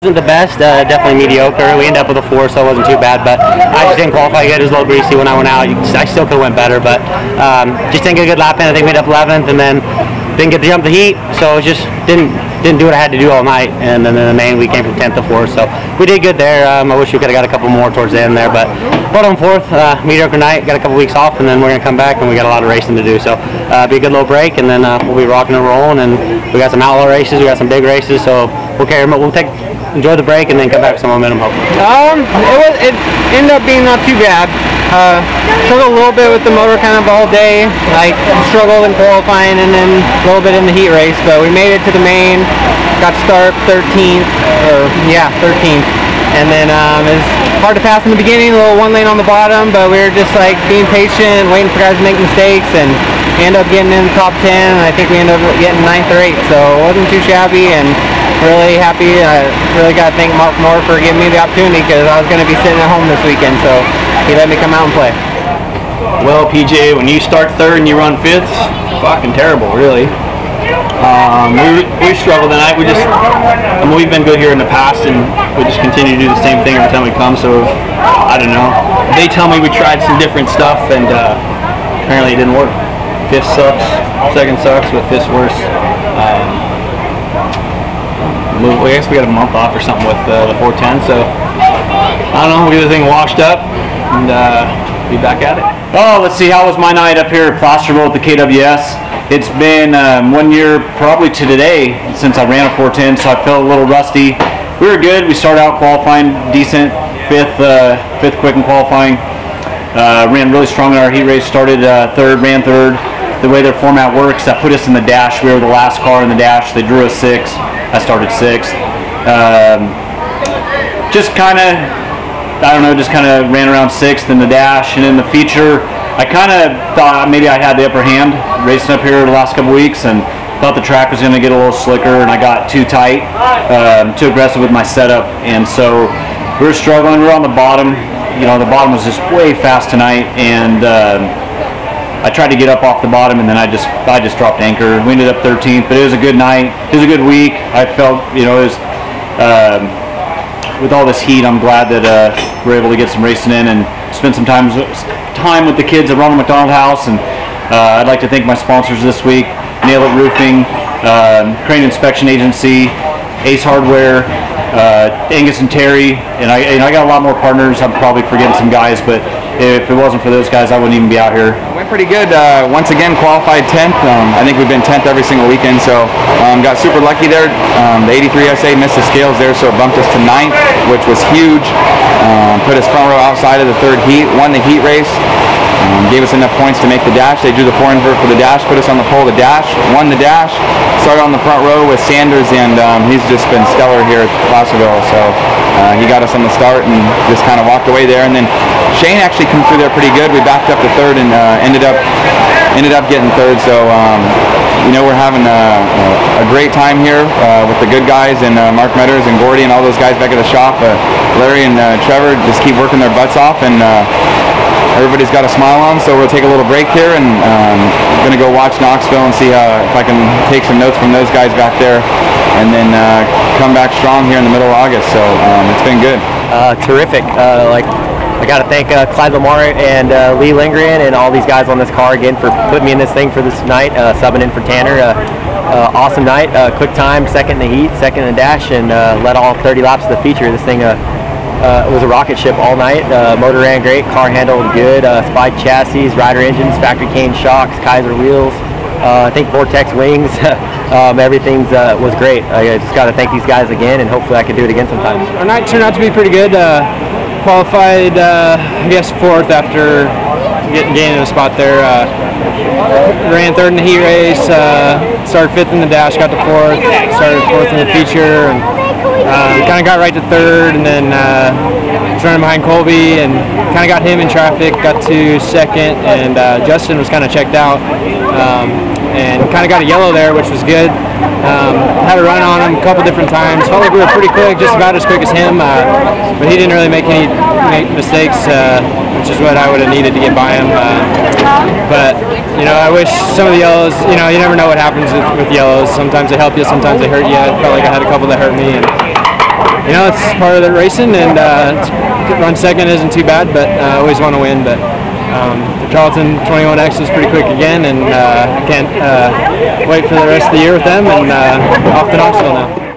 Wasn't the best, definitely mediocre. We ended up with a 4, so it wasn't too bad, but I just didn't qualify good. It was a little greasy when I went out. I still could have went better, but just didn't get a good lap in. I think we ended up 11th, and then didn't get to jump the heat, so it just didn't do what I had to do all night. And then in the main, we came from 10th to 4th, so we did good there. I wish we could have got a couple more towards the end there, but well on 4th, mediocre night. Got a couple weeks off, and then we're gonna come back, and we got a lot of racing to do. So be a good little break, and then we'll be rocking and rolling. And we got some outlaw races, we got some big races, so enjoy the break and then come back with some momentum, hopefully. It ended up being not too bad. Struggled a little bit with the motor kind of all day, like struggled in qualifying and then a little bit in the heat race, but we made it to the main, got to start 13th, 13th, and then it was hard to pass in the beginning, a little one lane on the bottom, but we were just like being patient, waiting for guys to make mistakes, and ended up getting in the top 10, and I think we ended up getting 9th or 8th, so it wasn't too shabby, and really happy. I really got to thank Mark Moore for giving me the opportunity, because I was going to be sitting at home this weekend, so he let me come out and play. Well, PJ, when you start 3rd and you run 5th, it's fucking terrible, really. We struggled tonight. We've been good here in the past, and we just continue to do the same thing every time we come, so I don't know. They tell me we tried some different stuff, and apparently it didn't work. 5th sucks, 2nd sucks, but 5th's worse. I guess we got a month off or something with the 410, so I don't know, we'll get the thing washed up and be back at it. Oh, let's see, how was my night up here at Placerville at the KWS? It's been 1 year probably to today since I ran a 410, so I felt a little rusty. We were good. We started out qualifying decent, fifth quick in qualifying. Ran really strong in our heat race, started 3rd, ran 3rd. The way their format works, that put us in the dash. We were the last car in the dash. They drew us 6th. I started 6th. Just kind of, I don't know, just kind of ran around 6th in the dash. And in the feature, I kind of thought maybe I had the upper hand racing up here the last couple weeks, and thought the track was going to get a little slicker, and I got too tight, too aggressive with my setup. And so we were struggling. We were on the bottom. You know, the bottom was just way fast tonight, and I tried to get up off the bottom, and then I just dropped anchor. We ended up 13th, but it was a good night. It was a good week. I felt, you know, it was with all this heat, I'm glad that we're able to get some racing in and spend some time with the kids at Ronald McDonald House. And I'd like to thank my sponsors this week: Nail It Roofing, Crane Inspection Agency, Ace Hardware, Angus and Terry, and I got a lot more partners. I'm probably forgetting some guys, but if it wasn't for those guys, I wouldn't even be out here. Went pretty good. Once again, qualified 10th. I think we've been 10th every single weekend, so got super lucky there. The 83 SA missed the scales there, so it bumped us to 9th, which was huge. Put us front row outside of the 3rd heat, won the heat race. Gave us enough points to make the dash. They drew the 4 invert for the dash, put us on the pole of the dash, won the dash, started on the front row with Sanders, and he's just been stellar here at Placerville. So he got us on the start and just kind of walked away there. And then Shane actually came through there pretty good. We backed up to 3rd and ended up getting 3rd. So you know, we're having a great time here with the good guys, and Mark Metters and Gordy and all those guys back at the shop. Larry and Trevor just keep working their butts off, and everybody's got a smile on, so we'll take a little break here, and I'm going to go watch Knoxville and see if I can take some notes from those guys back there, and then come back strong here in the middle of August. So it's been good. Terrific. I got to thank Clyde Lamar and Lee Lindgren and all these guys on this car again for putting me in this thing for this night, subbing in for Tanner. Awesome night, quick time, 2nd in the heat, 2nd in the dash, and led all 30 laps of the feature. This thing was a rocket ship all night. Motor ran great, car handled good, Spide chassis, Ryder engines, factory cane shocks, Kaiser wheels, I think Vortex wings. Everything was great. I just got to thank these guys again, and hopefully I can do it again sometime. Our night turned out to be pretty good. Qualified, I guess, 4th after gaining a spot there. Ran 3rd in the heat race, started 5th in the dash, got to 4th, started 4th in the feature, and kind of got right to 3rd, and then was running behind Colby and kind of got him in traffic, got to 2nd, and Justin was kind of checked out, and kind of got a yellow there, which was good. Had a run on him a couple different times. Felt like we were pretty quick, just about as quick as him, but he didn't really make any mistakes, which is what I would have needed to get by him. But you know, I wish some of the yellows. You know, you never know what happens with yellows. Sometimes they help you, sometimes they hurt you. I felt like I had a couple that hurt me, and you know, it's part of the racing, and run second isn't too bad, but I always want to win. But the Charlton 21X is pretty quick again, and I can't wait for the rest of the year with them, and off to Knoxville now.